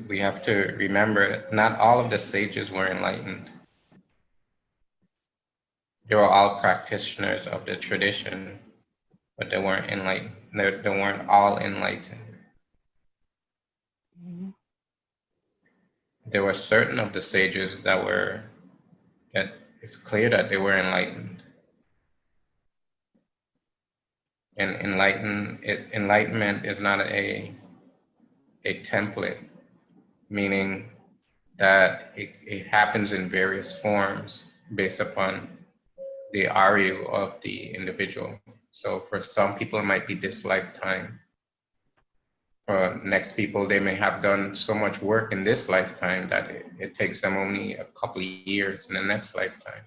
we have to remember that not all of the sages were enlightened. They were all practitioners of the tradition, but they weren't enlightened. They weren't all enlightened. Mm-hmm. There were certain of the sages that it's clear that they were enlightened. And enlightenment is not a template, meaning that it happens in various forms based upon the Aryu of the individual. So for some people, it might be this lifetime. For next people, they may have done so much work in this lifetime that it takes them only a couple of years in the next lifetime.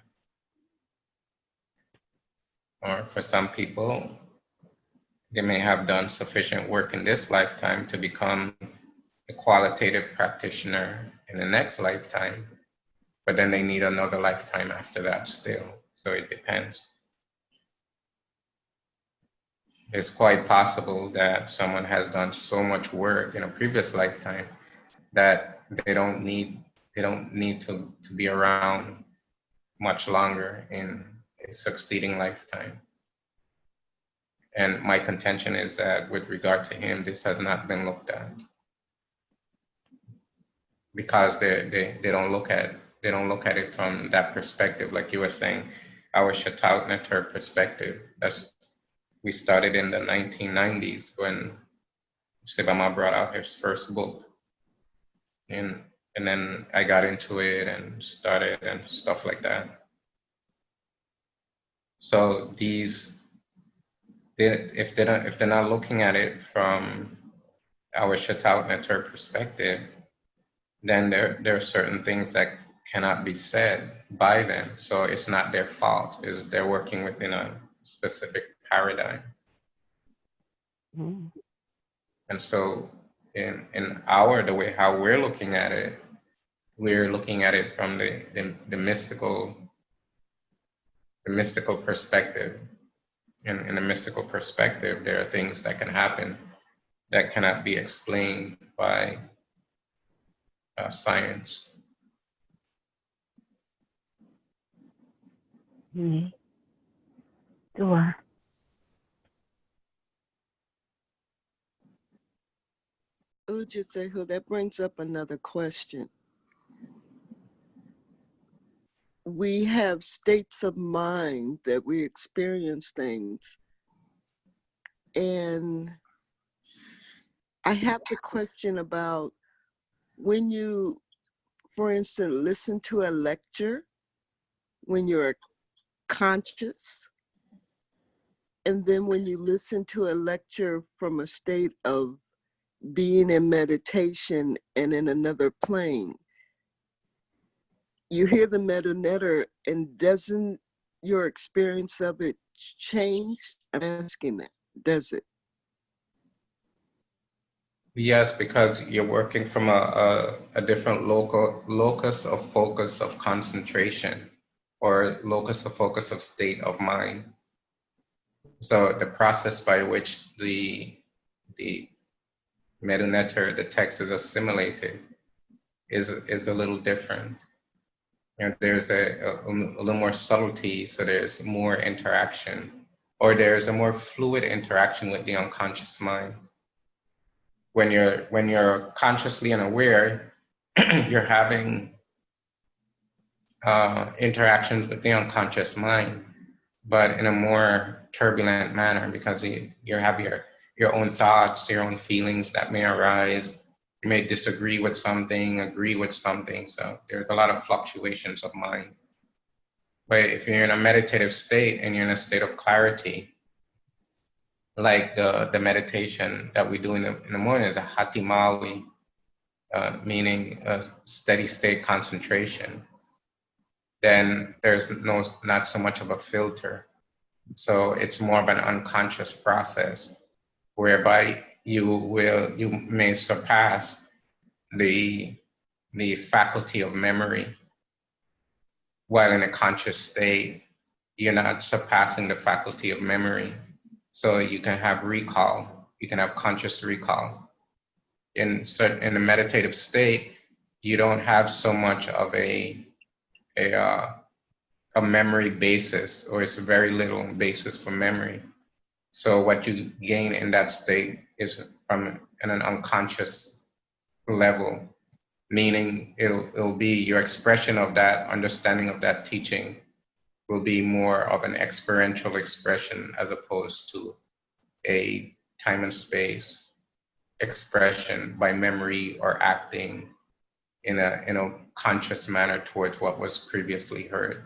Or for some people, they may have done sufficient work in this lifetime to become a qualitative practitioner in the next lifetime, but then they need another lifetime after that still. So it depends. It's quite possible that someone has done so much work in a previous lifetime that they don't need to be around much longer in a succeeding lifetime. And my contention is that with regard to him, this has not been looked at, because they don't look at it from that perspective. Like you were saying, our Shataut Neter perspective. We started in the 1990s when Sibama brought out his first book, and then I got into it and started and stuff like that. So if they're not looking at it from our Shataut Neter perspective, then there are certain things that cannot be said by them. So it's not their fault, they're working within a specific paradigm. Mm. And so in the way how we're looking at it, we're looking at it from the mystical perspective. In a mystical perspective, there are things that can happen that cannot be explained by science. Mm. Sure. Ujisehu, that brings up another question. We have states of mind that we experience things. And I have the question about when you, for instance, listen to a lecture, when you're conscious, and then when you listen to a lecture from a state of being in meditation and in another plane, you hear the meta-netter, and doesn't your experience of it change? I'm asking that. Does it? Yes, because you're working from a different locus of focus of concentration, or locus of focus of state of mind. So the process by which the meta-netter, the text, is assimilated is a little different. And there's a little more subtlety, so there's more interaction, or there's a more fluid interaction with the unconscious mind. When you're consciously unaware, you're having interactions with the unconscious mind, but in a more turbulent manner, because you have your own thoughts, your own feelings that may arise. You may disagree with something, agree with something. So there's a lot of fluctuations of mind. But if you're in a meditative state and you're in a state of clarity, like the meditation that we do in the morning is a hatimawi, meaning a steady state concentration, then there's not so much of a filter. So it's more of an unconscious process whereby you may surpass the faculty of memory, while in a conscious state, you're not surpassing the faculty of memory. So you can have recall, you can have conscious recall. In a meditative state, you don't have so much of a memory basis, or it's very little basis for memory. So what you gain in that state is from an unconscious level, meaning it'll be your expression of that understanding of that teaching will be more of an experiential expression as opposed to a time and space expression by memory or acting in a conscious manner towards what was previously heard.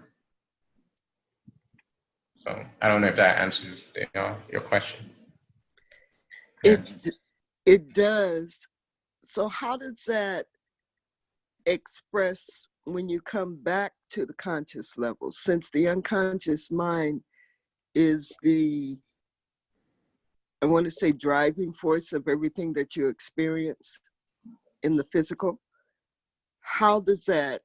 So I don't know if that answers your question. It does. So how does that express when you come back to the conscious level, since the unconscious mind is the, I want to say, driving force of everything that you experience in the physical? How does that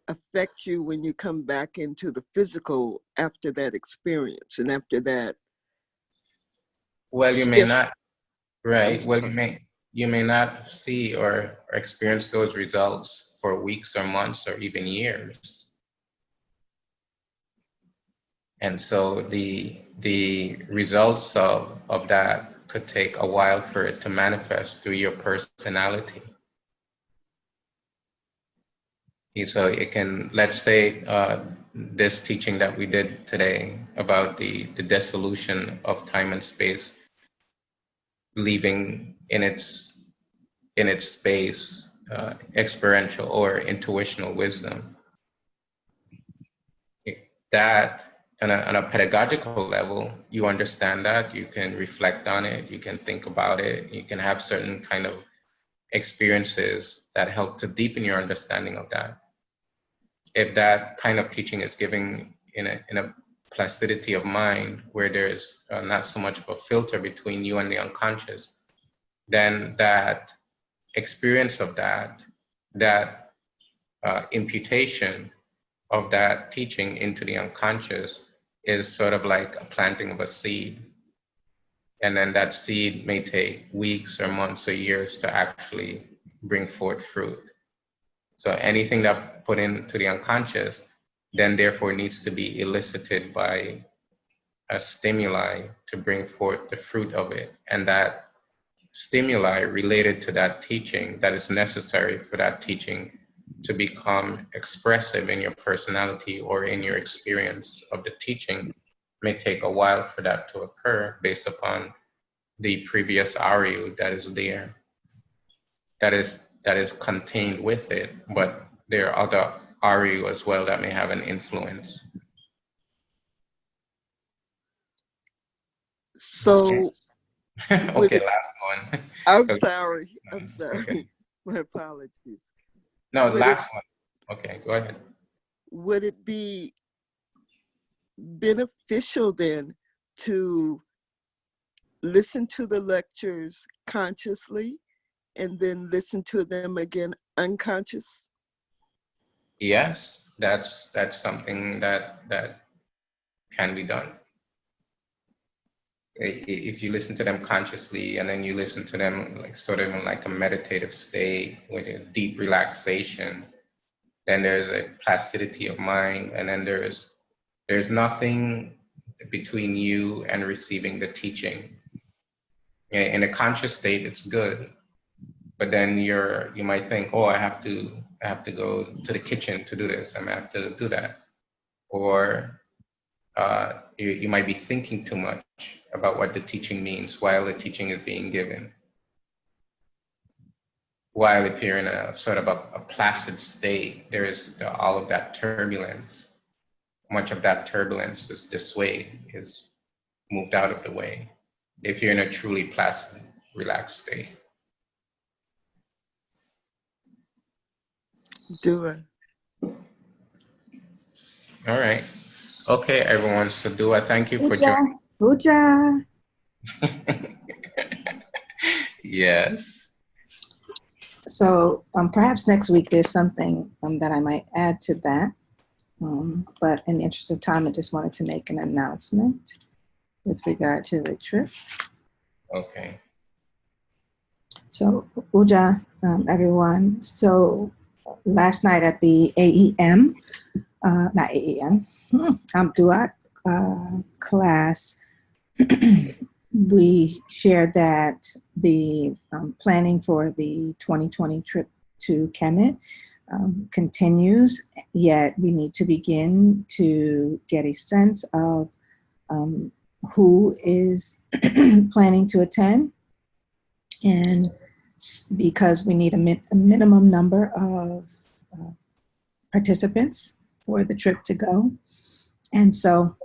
affect you when you come back into the physical after that experience and after that? Well, you may shift? not, right? Well, you may not see or experience those results for weeks or months or even years. And so the results of that could take a while for it to manifest through your personality. So it can, let's say, this teaching that we did today about the dissolution of time and space, leaving in its space experiential or intuitional wisdom. That on a pedagogical level, you understand that, you can reflect on it, you can think about it, you can have certain kind of experiences that help to deepen your understanding of that. if that kind of teaching is given in a placidity of mind where there's not so much of a filter between you and the unconscious, then that experience of that imputation of that teaching into the unconscious is sort of like a planting of a seed. And then that seed may take weeks or months or years to actually bring forth fruit. So anything that put into the unconscious then therefore needs to be elicited by a stimuli to bring forth the fruit of it. And that stimuli related to that teaching that is necessary for that teaching to become expressive in your personality or in your experience of the teaching may take a while for that to occur based upon the previous Aryu that is there, that is contained with it, but there are other Aryu as well that may have an influence. So, Okay, last one. I'm Okay. sorry. Okay. My apologies. No, Would last one. Okay, go ahead. would it be beneficial then to listen to the lectures consciously and then listen to them again unconscious? Yes, that's something that can be done. If you listen to them consciously and then you listen to them like sort of in like a meditative state with a deep relaxation, then there's a placidity of mind, and then there's nothing between you and receiving the teaching. In a conscious state, it's good, but then you might think, oh, I have to go to the kitchen to do this. I have to do that, or you might be thinking too much about what the teaching means while the teaching is being given. While if you're in a sort of a placid state, there is all of that turbulence. Much of that turbulence is dissuaded, is moved out of the way. If you're in a truly placid, relaxed state. Do it. All right. Okay, everyone. So Dua, thank you for Puja, joining. puja. Yes. So perhaps next week there's something that I might add to that. But in the interest of time, I just wanted to make an announcement with regard to the trip. Okay. So, puja, everyone. So last night at the AEM, not AEM, Duat class, we shared that the planning for the 2020 trip to Kemet continues, yet we need to begin to get a sense of who is planning to attend. And because we need a minimum number of participants for the trip to go. And so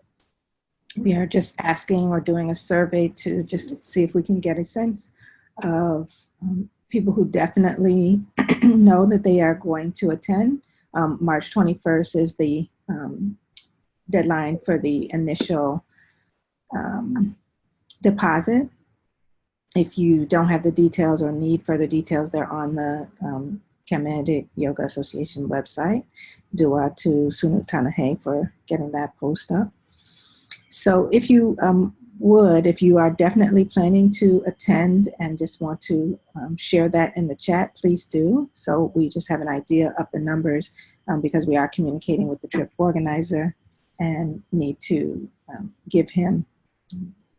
we are just asking or doing a survey to just see if we can get a sense of people who definitely know that they are going to attend. March 21st is the deadline for the initial deposit. If you don't have the details or need further details, they're on the Kemetic Yoga Association website. Dua to Sunu Tanahe for getting that post up. So if you if you are definitely planning to attend and just want to share that in the chat, please do. So we just have an idea of the numbers because we are communicating with the trip organizer and need to give him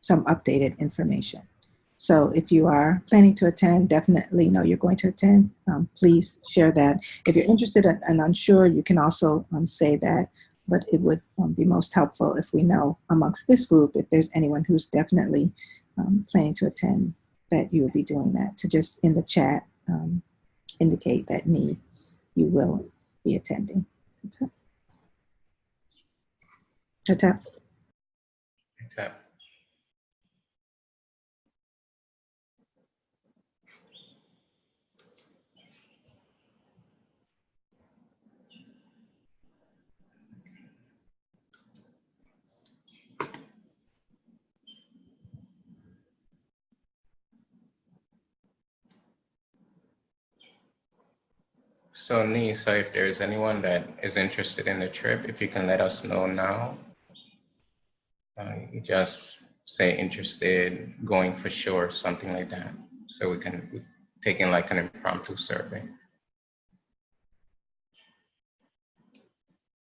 some updated information. So if you are planning to attend, definitely know you're going to attend. Please share that. If you're interested and unsure, you can also say that, but it would be most helpful if we know amongst this group, if there's anyone who's definitely planning to attend, that you will be doing that, to just in the chat indicate that you will be attending. Tap. Tap. So Nisa, if there's anyone that is interested in the trip, if you can let us know now, you just say interested, going for sure, something like that. So we can take in like an impromptu survey.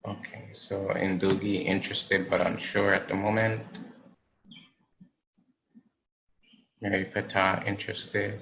Okay, so Indugi, interested but unsure at the moment. Mary Pata, interested.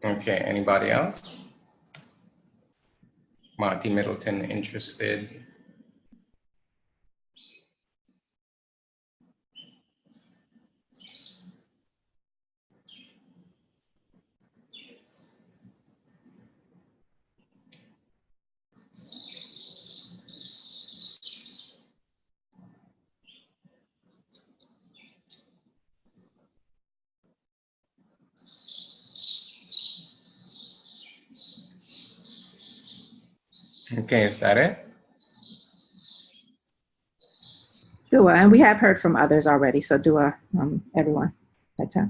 Okay, anybody else? Monty Middleton, interested. Okay, is that it? Dua, and we have heard from others already. So Dua, everyone, that's it.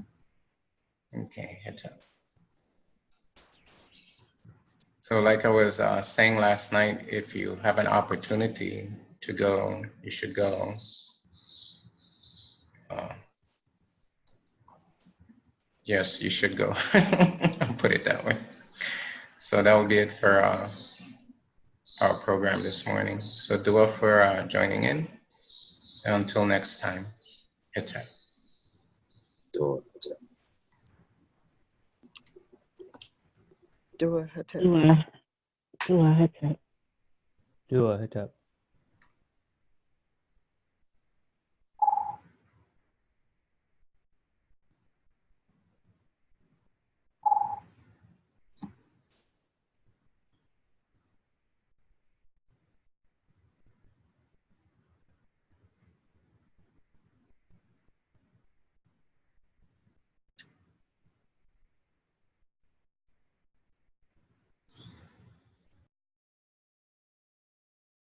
Okay, heads up. So like I was saying last night, if you have an opportunity to go, you should go. Yes, you should go. I'll put it that way. So that will be it for our program this morning. So Dua for joining in. And until next time, heads up. Door. Do a hotel. Do a headset. Do a hit up.